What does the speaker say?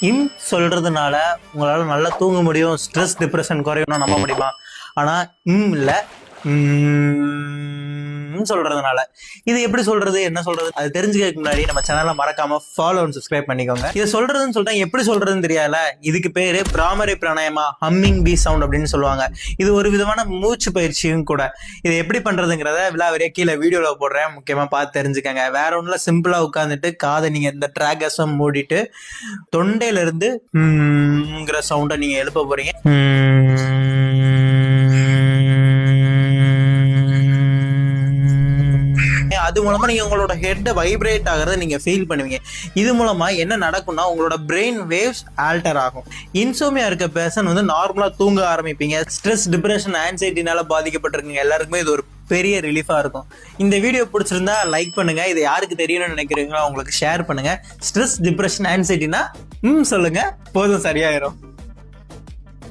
இம் சொல்றதுனால உங்களால நல்லா தூங்க முடியும், ஸ்ட்ரெஸ் டிப்ரெஷன் குறையணும் நம்ப முடியுமா? ஆனா இல்ல சொல்றதுனால. இது எப்படி சொல்றது, என்ன சொல்றது, அது தெரிஞ்சுக்கிறதுக்கு முன்னாடி நம்ம சேனலை மறக்காம ஃபாலோ அண்ட் சப்ஸ்கிரைப் பண்ணிக்கோங்க. இது சொல்றதுன்னு சொல்லிட்டேன், எப்படி சொல்றதுன்னு தெரியல. இதுக்கு பேரு பிராமரி பிராணாயமா, ஹம்மிங் பீ சவுண்ட் அப்படின்னு சொல்லுவாங்க. இது ஒரு விதமான மூச்சு பயிற்சியும் கூட. இது எப்படி பண்றதுங்கிறத விலாவரியா கீழே வீடியோல போடுறேன், முக்கியமா பார்த்து தெரிஞ்சுக்கங்க. வேற ஒண்ணுல சிம்பிளா உட்காந்துட்டு காதை நீங்க இந்த ட்ராகஸம் மூடிட்டு தொண்டையில இருந்து சவுண்டை நீங்க எழுப்ப போறீங்க. அது மூலமா நீங்க உங்களோட ஹெட் வைப்ரேட் ஆகிறத நீங்க ஃபீல் பண்ணுவீங்க. இது மூலமா என்ன நடக்கும்னா உங்களோட பிரெயின் வேவ்ஸ் ஆல்டர் ஆகும். இன்சோமியா இருக்க பர்சன் வந்து நார்மலா தூங்க ஆரம்பிப்பீங்க. ஸ்ட்ரெஸ் டிப்ரெஷன் ஆன்சைட்டினால பாதிக்கப்பட்டிருக்கீங்க எல்லாருக்குமே இது ஒரு பெரிய ரிலீஃபா இருக்கும். இந்த வீடியோ பிடிச்சிருந்தா லைக் பண்ணுங்க. இது யாருக்கு தெரியணும்னு நினைக்கிறீங்களோ அவங்களுக்கு ஷேர் பண்ணுங்க. ஸ்ட்ரெஸ் டிப்ரெஷன் ஆன்சைட்டினா சொல்லுங்க, போதும் சரியாயிரும்.